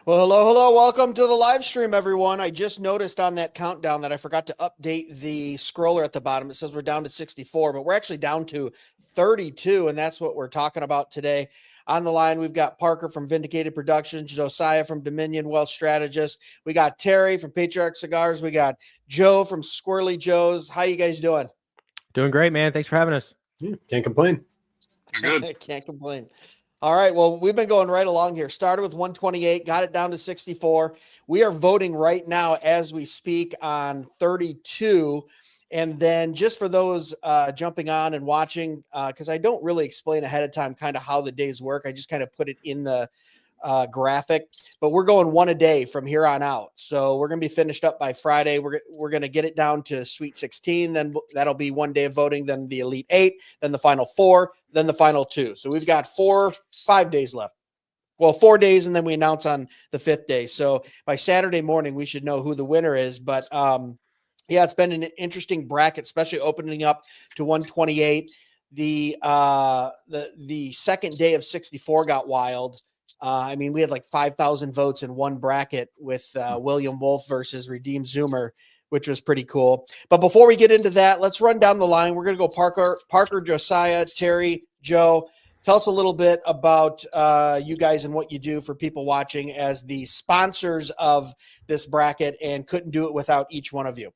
Well, hello, hello. Welcome to the live stream, everyone. I just noticed on that countdown that I forgot to update the scroller at the bottom. It says we're down to 64, but we're actually down to 32, and that's what we're talking about today. On the line, we've got Parker from Vindicated Productions, Josiah from Dominion Wealth Strategist. We got Terry from Patriarch Cigars. We got Joe from Squirrely Joe's. How you guys doing? Doing great, man. Thanks for having us. Yeah, can't complain. Good. Can't complain. All right. Well, we've been going right along here. Started with 128, got it down to 64. We are voting right now as we speak on 32. And then just for those jumping on and watching, because I don't really explain ahead of time kind of how the days work. I just kind of put it in the graphic, but we're going one a day from here on out. So we're going to be finished up by Friday. We're going to get it down to Sweet 16. Then that'll be one day of voting, then the Elite 8, then the Final 4, then the Final 2. So we've got 5 days left. Well, 4 days, and then we announce on the 5th day. So by Saturday morning, we should know who the winner is. But yeah, it's been an interesting bracket, especially opening up to 128. The second day of 64 got wild. I mean, we had like 5,000 votes in one bracket with William Wolf versus Redeem Zoomer, which was pretty cool. But before we get into that, let's run down the line. We're going to go Parker, Josiah, Terry, Joe. Tell us a little bit about you guys and what you do for people watching as the sponsors of this bracket, and couldn't do it without each one of you.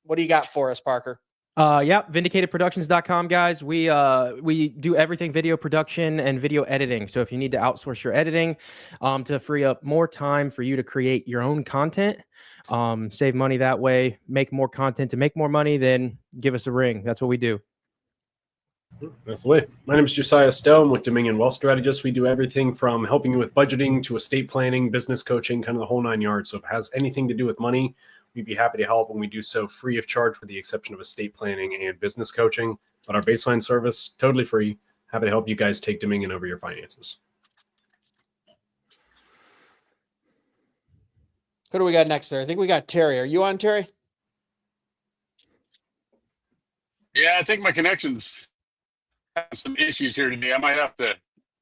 What do you got for us, Parker? Yeah, vindicatedproductions.com, guys. We do everything video production and video editing. So if you need to outsource your editing to free up more time for you to create your own content, save money that way, make more content to make more money, then give us a ring. That's what we do. That's the way. My name is Josiah Stone with Dominion Wealth Strategist. We do everything from helping you with budgeting to estate planning, business coaching, kind of the whole 9 yards. So if it has anything to do with money, we'd be happy to help, and we do so free of charge with the exception of estate planning and business coaching. But our baseline service, totally free. Happy to help you guys take dominion over your finances. Who do we got next there? I think we got Terry. Are you on, Terry? Yeah, I think my connection's having some issues here today. I might have to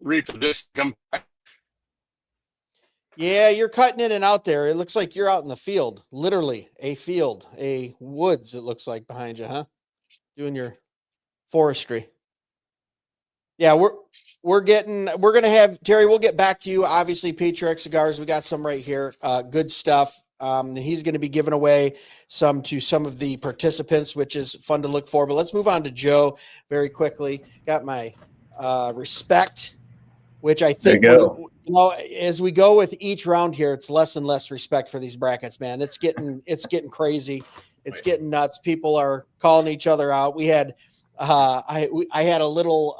reposition. Come back. Yeah, you're cutting in and out there. It looks like you're out in the field, literally a field, a woods. It looks like behind you, huh? Doing your forestry. Yeah, we're going to have Terry. We'll get back to you. Obviously, Patriarch Cigars. We got some right here. Good stuff. And he's going to be giving away some to some of the participants, which is fun to look for. But let's move on to Joe very quickly. Got my respect, which I think, as we go with each round here, it's less and less respect for these brackets, man. It's getting crazy. It's getting nuts. People are calling each other out. We had, I had a little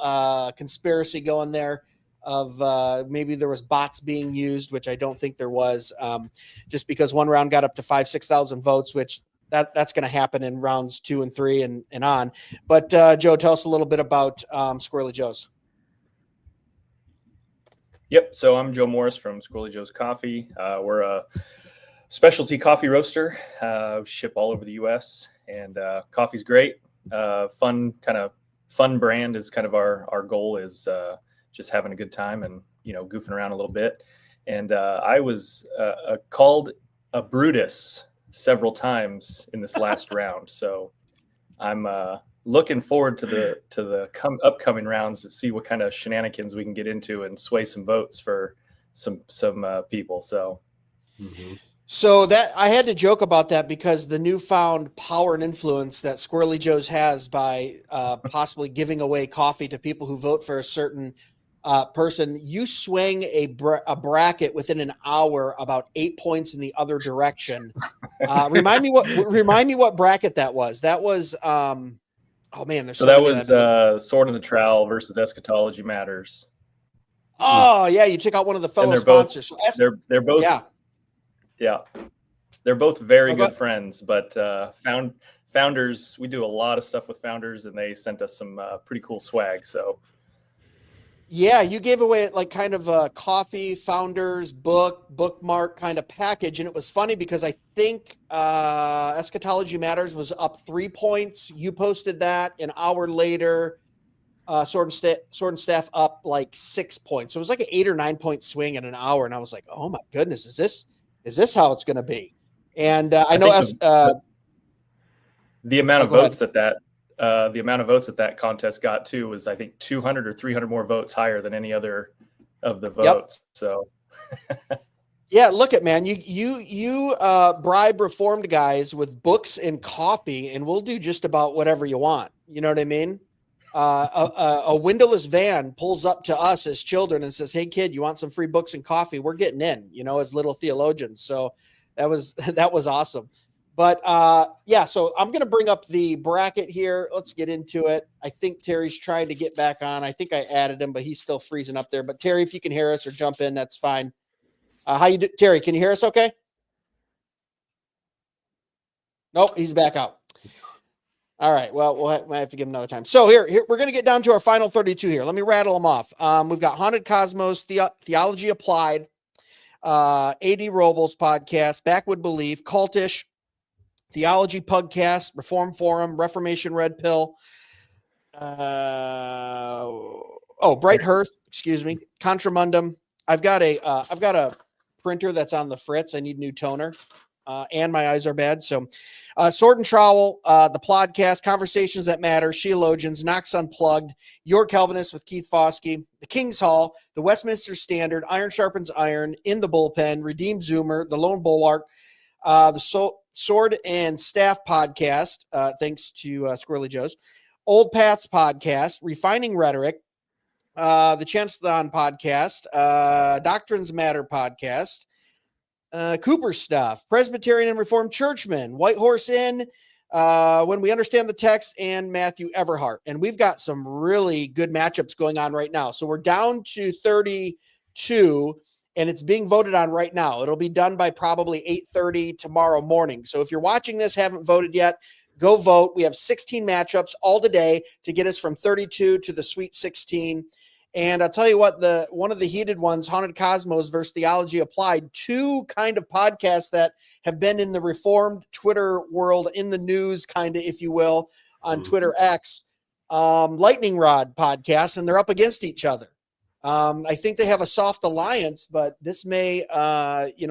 conspiracy going there of maybe there was bots being used, which I don't think there was, just because one round got up to 6,000 votes, which that's going to happen in rounds 2 and 3 and on. But Joe, tell us a little bit about Squirrely Joe's. Yep. So I'm Joe Morris from Squirrely Joe's Coffee. We're a specialty coffee roaster, ship all over the U.S. and coffee's great. Fun brand is kind of our goal is just having a good time and, goofing around a little bit. And I was called a Brutus several times in this last round. So I'm looking forward to the upcoming rounds to see what kind of shenanigans we can get into and sway some votes for some people. So, So that I had to joke about that because the newfound power and influence that Squirrely Joe's has by possibly giving away coffee to people who vote for a certain person, you swing a bracket within an hour about 8 points in the other direction. Remind me what bracket that was. That was oh man, so that was Sword in the Trowel versus Eschatology Matters. Oh yeah, you took out one of the fellow sponsors. They're both yeah, they're both very good friends. But Founders, we do a lot of stuff with Founders, and they sent us some pretty cool swag. So yeah, you gave away like kind of a coffee Founders bookmark kind of package, and it was funny because I think Eschatology Matters was up 3 points. You posted that an hour later. Sword and Staff up like 6 points. So it was like an 8 or 9 point swing in an hour, and I was like, "Oh my goodness, is this how it's going to be?" And I know the amount of go ahead. votes that contest got too was, I think, 200 or 300 more votes higher than any other of the votes. So yeah, look at, man, you bribe reformed guys with books and coffee, and we'll do just about whatever you want. You know what I mean? A windowless van pulls up to us as children and says, "Hey kid, you want some free books and coffee?" We're getting in, as little theologians. So that was awesome. But yeah, so I'm going to bring up the bracket here. Let's get into it. I think Terry's trying to get back on. I think I added him, but he's still freezing up there. But Terry, if you can hear us or jump in, that's fine. How you do, Terry? Can you hear us okay? Nope, he's back out. All right. Well, we'll have to give him another time. So here we're going to get down to our final 32 here. Let me rattle them off. We've got Haunted Cosmos, Theology Applied, A.D. Robles podcast, Backwood Belief, Cultish, Theology Pugcast, Reform Forum, Reformation Red Pill, Bright Hearth, excuse me, Contramundum. I've got a printer that's on the fritz. I need new toner. And my eyes are bad. So Sword and Trowel, the Plodcast, Conversations That Matter, Sheologians, Knox Unplugged, Your Calvinist with Keith Foskey, the King's Hall, the Westminster Standard, Iron Sharpens Iron, In the Bullpen, Redeemed Zoomer, the Lone Bulwark, the Sword and Staff podcast, thanks to Squirrely Joe's, Old Paths podcast, Refining Rhetoric, the Chancellon podcast, Doctrines Matter podcast, Cooper Stuff, Presbyterian and Reformed Churchman, White Horse Inn, When We Understand the Text, and Matthew Everhart. And we've got some really good matchups going on right now. So we're down to 32, and it's being voted on right now. It'll be done by probably 8:30 tomorrow morning. So if you're watching this, haven't voted yet, go vote. We have 16 matchups all today to get us from 32 to the Sweet 16. And I'll tell you what, one of the heated ones, Haunted Cosmos versus Theology Applied, two kind of podcasts that have been in the Reformed Twitter world, in the news, kind of, if you will, on Twitter X, Lightning Rod podcast, and they're up against each other. I think they have a soft alliance, but this may,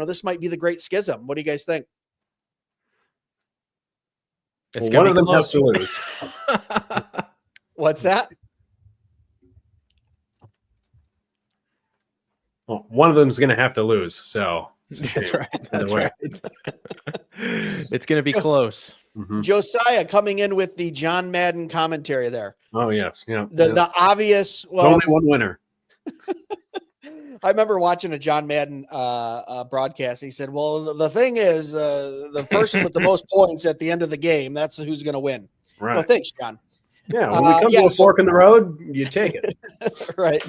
this might be the great schism. What do you guys think? One of them has to lose. What's that? Well, one of them is going to have to lose. So that's right. That's right. It's going to be close. Mm-hmm. Josiah coming in with the John Madden commentary there. Oh, yes. Yeah. The obvious. Well, only one winner. I remember watching a John Madden broadcast. He said, well, the thing is, the person with the most points at the end of the game, that's who's going to win. Right. Well, thanks, John. Yeah, when we come to a fork in the road, you take it. Right.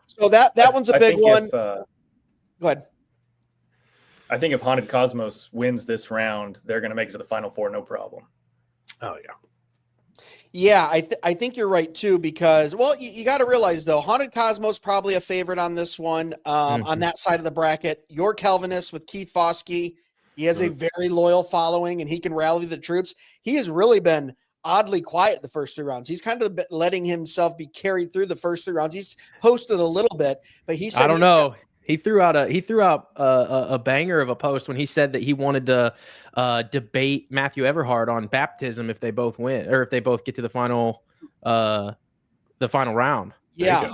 So that one's a big one. Go ahead. I think if Haunted Cosmos wins this round, they're going to make it to the Final Four, no problem. Oh, yeah. Yeah, I think you're right, too, because, well, you got to realize, though, Haunted Cosmos probably a favorite on this one, on that side of the bracket. Your Calvinist with Keith Foskey, he has a very loyal following, and he can rally the troops. He has really been oddly quiet the first 3 rounds. He's kind of letting himself be carried through the first 3 rounds. He's posted a little bit, but he said, I don't know. He threw out a banger of a post when he said that he wanted to debate Matthew Everhart on baptism if they both win, or if they both get to the final round. Yeah.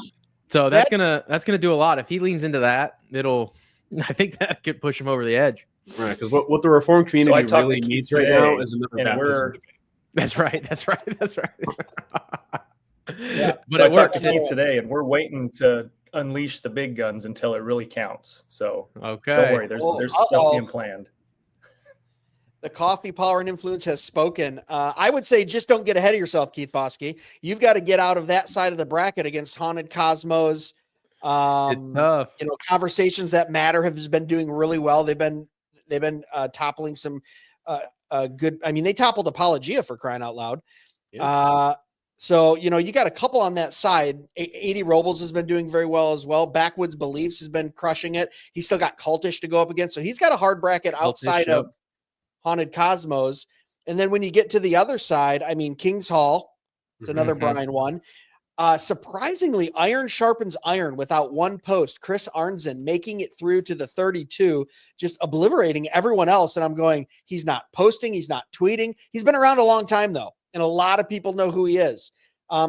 So that's gonna do a lot. If he leans into that, I think that could push him over the edge. Right, because what the Reformed community really needs right now is another baptism debate. That's right. Yeah, but I talked to Keith today, and we're waiting to unleash the big guns until it really counts. So okay, don't worry, there's stuff being planned. The coffee power and influence has spoken. I would say just don't get ahead of yourself, Keith Foskey. You've got to get out of that side of the bracket against Haunted Cosmos. It's tough. Conversations That Matter has been doing really well. They've been toppling some good. I mean, they toppled Apologia, for crying out loud. Yeah. So, you got a couple on that side. A.D. Robles has been doing very well as well. Backwoods Beliefs has been crushing it. He's still got Cultish to go up against. So he's got a hard bracket outside of Haunted Cosmos. And then when you get to the other side, I mean, King's Hall, it's another Brian one. Surprisingly, iron sharpens iron without one post. Chris Arnzen making it through to the 32, just obliterating everyone else. And I'm going, he's not posting, he's not tweeting. He's been around a long time though, and a lot of people know who he is.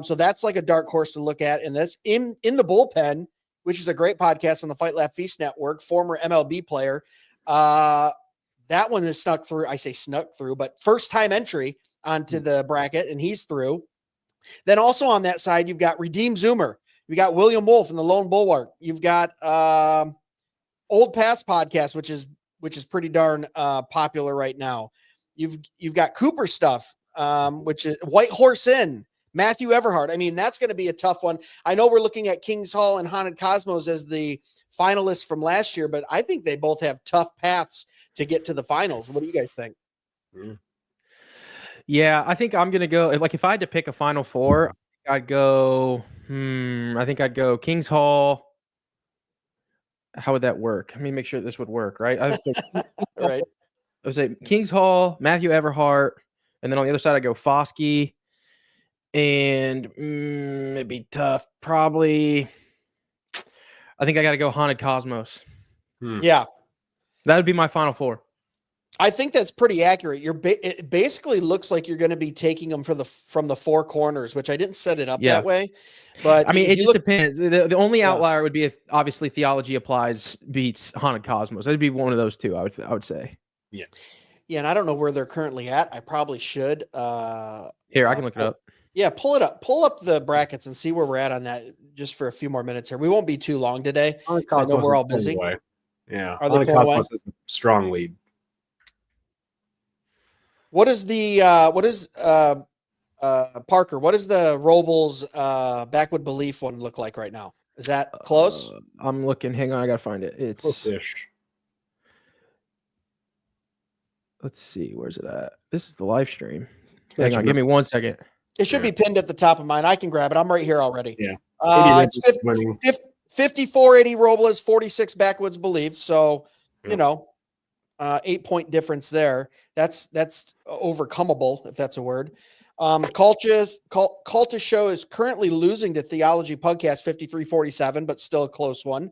So that's like a dark horse to look at. And that's in the bullpen, which is a great podcast on the Fight Laugh Feast Network. Former MLB player. That one is snuck through. I say snuck through, but first time entry onto the bracket, and he's through. Then also on that side, you've got Redeem Zoomer. You've got William Wolf and the Lone Bulwark. You've got Old Pats podcast, which is pretty darn popular right now. You've got Cooper stuff, which is White Horse Inn, Matthew Everhart. I mean, that's going to be a tough one. I know we're looking at Kings Hall and Haunted Cosmos as the finalists from last year, but I think they both have tough paths to get to the finals. What do you guys think? Yeah, I think I'm gonna go. Like, if I had to pick a Final Four, I'd go. I think I'd go Kings Hall. How would that work? Let me make sure this would work, right? I would say, Right. I would say Kings Hall, Matthew Everhart, and then on the other side I go Foskey, and it'd be tough. Probably, I think I got to go Haunted Cosmos. Yeah. That would be my Final Four. I think that's pretty accurate. It basically looks like you're going to be taking them from the four corners, which I didn't set it up that way. But I mean, it just depends. The only Yeah. outlier would be if obviously Theology Applies beats Haunted Cosmos. It'd be one of those two. I would say. Yeah, and I don't know where they're currently at. I probably should. Here, I can look it up. Yeah, pull it up. Pull up the brackets and see where we're at on that. Just for a few more minutes here. We won't be too long today. I know we're all busy. Yeah, Are they pulling away? Cosmos is a strong lead. What is Parker? What does the Robles Backwood Belief one look like right now? Is that close? I'm looking. Hang on, I gotta find it. It's Close-ish. Let's see, where's it at? This is the live stream. Hang on, give me 1 second. It should be pinned at the top of mine. I can grab it. I'm right here already. Yeah. It's 5480 Robles, 46 Backwoods Belief. So, you know, 8-point difference there. That's overcomable, if that's a word. Cultish Show is currently losing to Theology Podcast 53-47, but still a close one.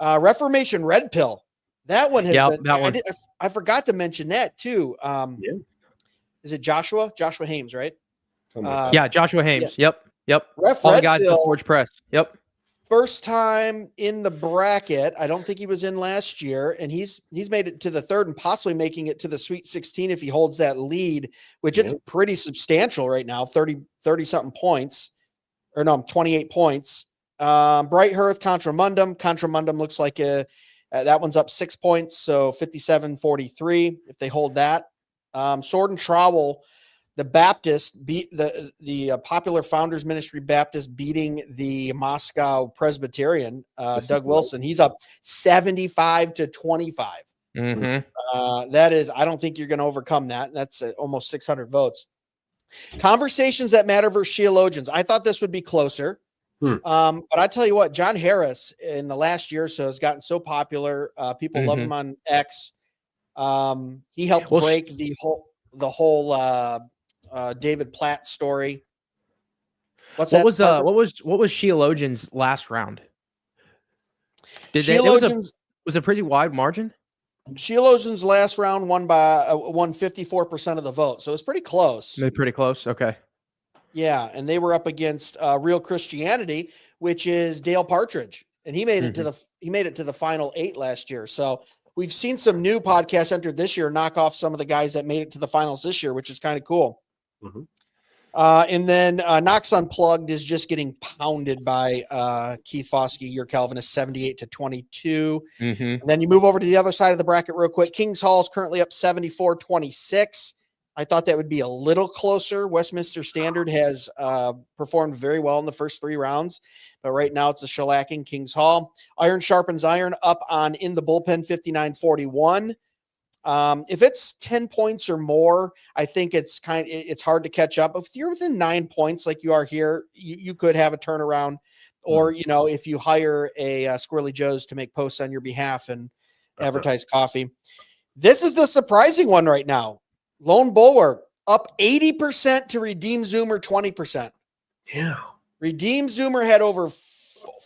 Reformation Red Pill. That one has been that one. I forgot to mention that too. Is it Joshua Hames, right? Yeah, Joshua Hames. Yep. Ref All the Red guys at Pill, the Forge Press. Yep. first time in the bracket. I don't think he was in last year, and he's made it to the third and possibly making it to the Sweet 16 if he holds that lead, which is pretty substantial right now, 30 something points, or no, 28 points. Bright Hearth, Contra Mundum looks like that one's up 6 points, so 57-43 if they hold that. Sword and Trowel, the Baptist beat the Popular Founders Ministry Baptist beating the Moscow Presbyterian, Doug Wilson. He's up 75-25. That is, I don't think you're going to overcome that. That's almost 600 votes. Conversations That Matter versus Sheologians. I thought this would be closer. But I tell you what, John Harris in the last year or so has gotten so popular. People love him on X. He helped break the whole David Platt story. What was Sheologians' last round? Was it a pretty wide margin? Sheologians' last round won 54% of the vote, so it was pretty close. They're pretty close. Okay. Yeah, and they were up against Real Christianity, which is Dale Partridge, and he made it to the final 8 last year. So we've seen some new podcasts enter this year knock off some of the guys that made it to the finals this year, which is kind of cool. And then Knox Unplugged is just getting pounded by Keith Foskey, your Calvinist, 78-22. And then you move over to the other side of the bracket real quick. Kings Hall is currently up 74-26. I thought that would be a little closer. Westminster Standard has performed very well in the first 3 rounds, but right now it's a shellacking. Kings Hall. Iron Sharpens Iron up on In the Bullpen 59-41. If it's 10 points or more, I think it's hard to catch up. If you're within 9 points like you are here, you could have a turnaround. Or, if you hire a Squirrely Joe's to make posts on your behalf and advertise coffee. This is the surprising one right now. Lone Bulwark up 80% to Redeem Zoomer 20%. Yeah. Redeem Zoomer had over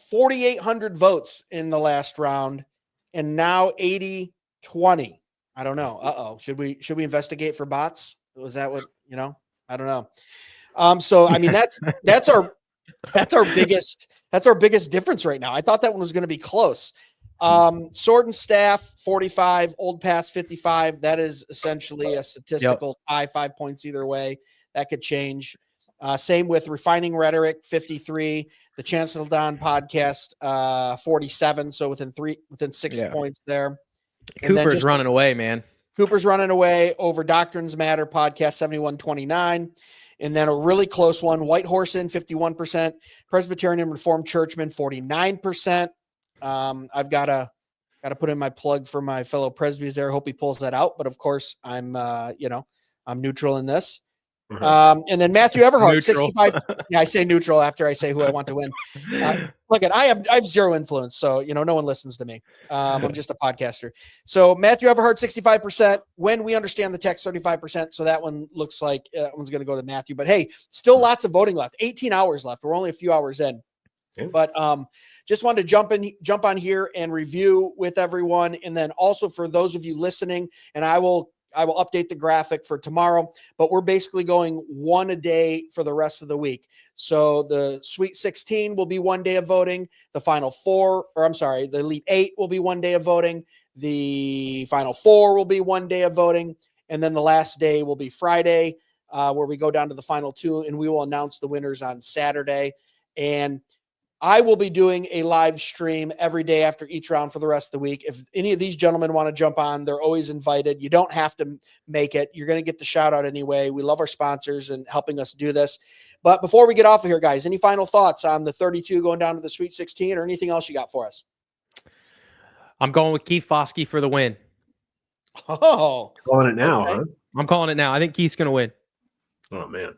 4,800 votes in the last round, and now 80-20. I don't know. Should we investigate for bots? Was that what I don't know. So I mean that's our biggest difference right now. I thought that one was going to be close. Sword and Staff 45, Old Pass 55. That is essentially a statistical tie, 5 points either way. That could change. Same with Refining Rhetoric 53, the Chancellor Don podcast 47. So within 6 points there. Cooper's running away, man. Cooper's running away over Doctrines Matter podcast 71-29. And then a really close one, White Horse Inn 51%, Presbyterian Reformed Churchman 49%. I've got to put in my plug for my fellow Presbys there. Hope he pulls that out. But of course, I'm neutral in this. And then Matthew Everhart, 65. Yeah, I say neutral after I say who I want to win. Look, I have zero influence, so no one listens to me. I'm just a podcaster. So Matthew Everhart, 65%. When we understand the text, 35%. So that one looks like that one's going to go to Matthew. But hey, still lots of voting left. 18 hours left. We're only a few hours in. Yeah. But just wanted to jump on here and review with everyone, and then also for those of you listening, and I will update the graphic for tomorrow, but we're basically going one a day for the rest of the week. So the Sweet 16 will be 1 day of voting. The the Elite 8 will be 1 day of voting. The Final 4 will be 1 day of voting. And then the last day will be Friday, where we go down to the Final 2, and we will announce the winners on Saturday. And I will be doing a live stream every day after each round for the rest of the week. If any of these gentlemen want to jump on, they're always invited. You don't have to make it. You're going to get the shout out anyway. We love our sponsors and helping us do this. But before we get off of here, guys, any final thoughts on the 32 going down to the Sweet 16 or anything else you got for us? I'm going with Keith Foskey for the win. Oh, calling it now, okay. Huh? I'm calling it now. I think Keith's going to win. Oh man.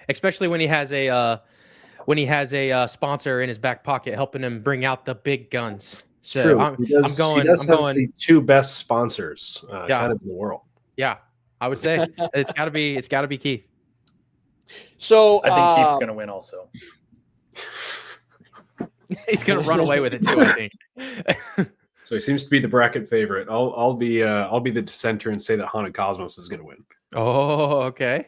Especially when he has a sponsor in his back pocket helping him bring out the big guns. So True. I'm going the two best sponsors kind of in the world. Yeah, I would say it's got to be Keith. So I think Keith's going to win also. He's going to run away with it too, I think. So he seems to be the bracket favorite. I'll be the dissenter and say that Haunted Cosmos is going to win. Oh, okay.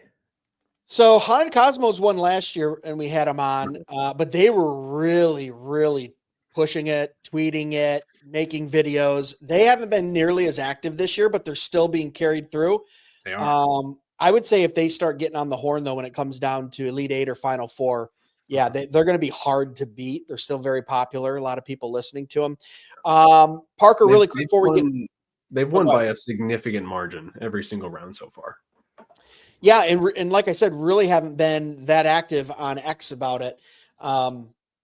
So Haunted Cosmos won last year, and we had them on, but they were really, really pushing it, tweeting it, making videos. They haven't been nearly as active this year, but they're still being carried through. They are. I would say if they start getting on the horn, though, when it comes down to Elite 8 or Final 4, yeah, they're going to be hard to beat. They're still very popular. A lot of people listening to them. Parker, really quick before we get... They've won by a significant margin every single round so far. Yeah, and like I said, really haven't been that active on X about it,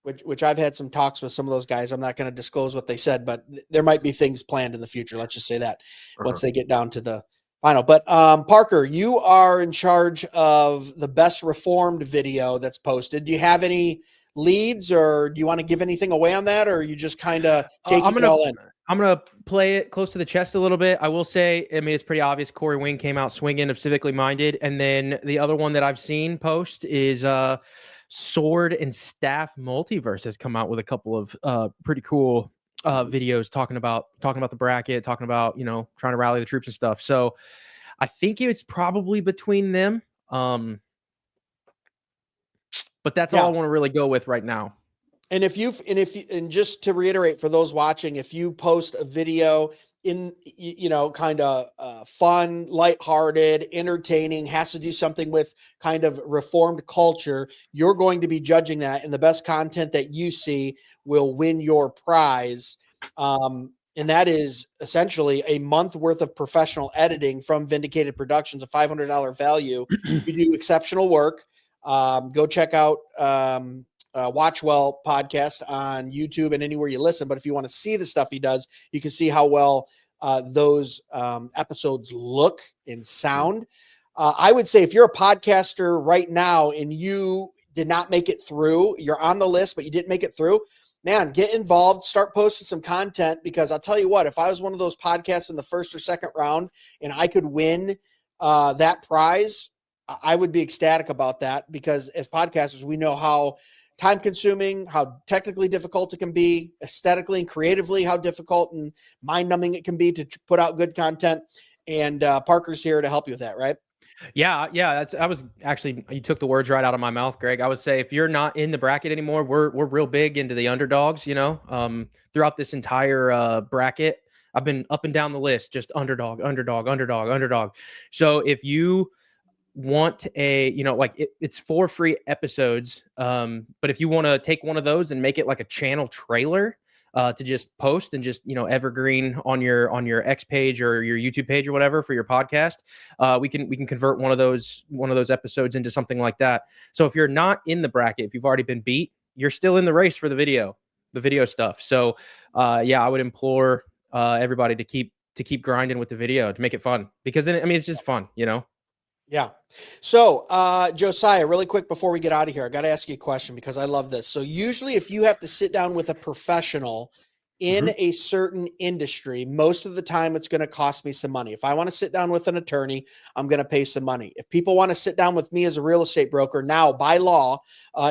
which I've had some talks with some of those guys. I'm not going to disclose what they said, but there might be things planned in the future. Let's just say that once they get down to the final. But Parker, you are in charge of the Best Reformed video that's posted. Do you have any leads, or do you want to give anything away on that, or are you just kind of taking it all in? I'm going to play it close to the chest a little bit. I will say, I mean, it's pretty obvious. Corey Wing came out swinging of Civically Minded. And then the other one that I've seen post is Sword and Staff Multiverse has come out with a couple of pretty cool videos talking about the bracket, talking about, trying to rally the troops and stuff. So I think it's probably between them. But that's all I want to really go with right now. And and just to reiterate for those watching, if you post a video in, kind of fun, lighthearted, entertaining, has to do something with kind of Reformed culture, you're going to be judging that, and the best content that you see will win your prize. And that is essentially a month worth of professional editing from Vindicated Productions, a $500 value. You do exceptional work. Go check out Watchwell podcast on YouTube and anywhere you listen. But if you want to see the stuff he does, you can see how well those episodes look and sound. I would say if you're a podcaster right now and you did not make it through, you're on the list, but you didn't make it through, man, get involved, start posting some content, because I'll tell you what, if I was one of those podcasts in the first or second round and I could win that prize, I would be ecstatic about that, because as podcasters, we know how time consuming, how technically difficult it can be, aesthetically and creatively, how difficult and mind numbing it can be to put out good content. And Parker's here to help you with that, right? Yeah. I was actually, you took the words right out of my mouth, Greg. I would say if you're not in the bracket anymore, we're real big into the underdogs, throughout this entire bracket. I've been up and down the list, just underdog. So if you want it's 4 free episodes. But if you want to take one of those and make it like a channel trailer, to just post and just, evergreen on your X page or your YouTube page or whatever for your podcast, we can convert one of those episodes into something like that. So if you're not in the bracket, if you've already been beat, you're still in the race for the video stuff. So I would implore everybody to keep grinding with the video, to make it fun, because it's just fun, Yeah. So, Josiah, really quick before we get out of here, I got to ask you a question because I love this. So usually if you have to sit down with a professional in a certain industry, most of the time it's going to cost me some money. If I want to sit down with an attorney, I'm going to pay some money. If people want to sit down with me as a real estate broker, now by law,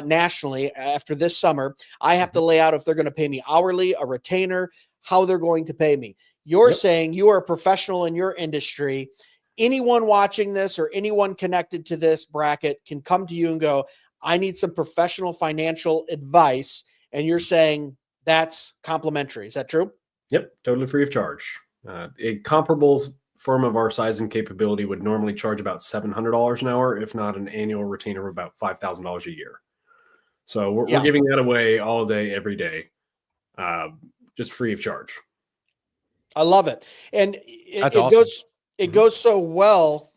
nationally, after this summer, I have to lay out if they're going to pay me hourly, a retainer, how they're going to pay me. You're saying you are a professional in your industry. Anyone watching this or anyone connected to this bracket can come to you and go, I need some professional financial advice. And you're saying that's complimentary. Is that true? Yep, totally free of charge. A comparable firm of our size and capability would normally charge about $700 an hour, if not an annual retainer of about $5,000 a year. So we're giving that away all day, every day, just free of charge. I love it. And it goes so well.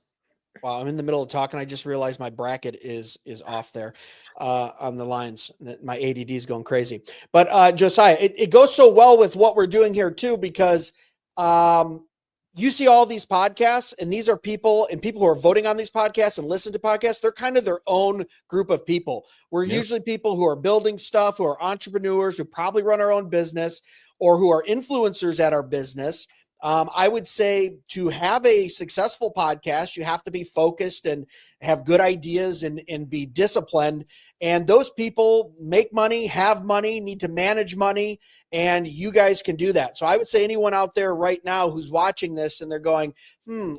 Wow, I'm in the middle of talking. I just realized my bracket is off there on the lines. My ADD is going crazy. But Josiah, it goes so well with what we're doing here too, because you see all these podcasts, and these are people who are voting on these podcasts and listen to podcasts. They're kind of their own group of people. We're usually people who are building stuff, who are entrepreneurs, who probably run our own business, or who are influencers at our business. I would say to have a successful podcast, you have to be focused and have good ideas and be disciplined. And those people make money, have money, need to manage money, and you guys can do that. So I would say anyone out there right now who's watching this and they're going,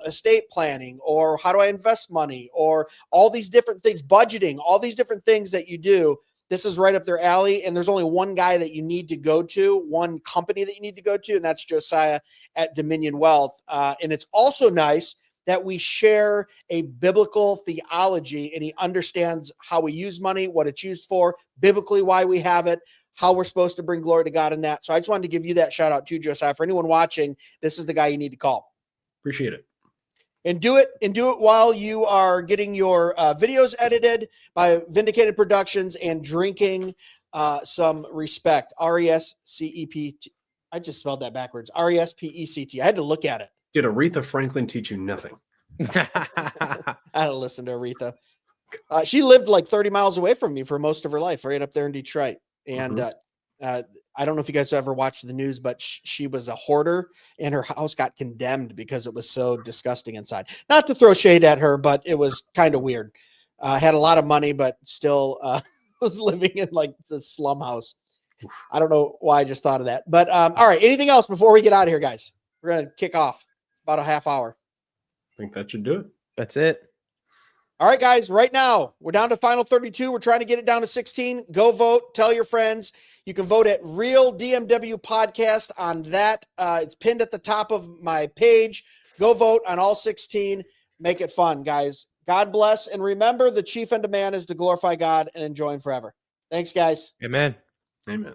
estate planning, or how do I invest money, or all these different things, budgeting, all these different things that you do, this is right up their alley. And there's only one guy that you need to go to, one company that you need to go to, and that's Josiah at Dominion Wealth. And it's also nice that we share a biblical theology, and he understands how we use money, what it's used for, biblically, why we have it, how we're supposed to bring glory to God in that. So I just wanted to give you that shout out too, Josiah. For anyone watching, this is the guy you need to call. Appreciate it. And do it while you are getting your videos edited by Vindicated Productions and drinking some respect. RESCEPT. I just spelled that backwards. RESPECT. I had to look at it. Did Aretha Franklin teach you nothing? I had to listen to Aretha. She lived like 30 miles away from me for most of her life, right up there in Detroit. And I don't know if you guys ever watched the news, but she was a hoarder, and her house got condemned because it was so disgusting inside. Not to throw shade at her, but it was kind of weird. Had a lot of money, but still was living in like the slum house. I don't know why I just thought of that. But all right, anything else before we get out of here, guys? We're going to kick off about a half hour. I think that should do it. That's it. All right, guys, right now we're down to final 32. We're trying to get it down to 16. Go vote. Tell your friends. You can vote at Real DMW Podcast on that. It's pinned at the top of my page. Go vote on all 16. Make it fun, guys. God bless. And remember, the chief end of man is to glorify God and enjoy him forever. Thanks, guys. Amen. Amen.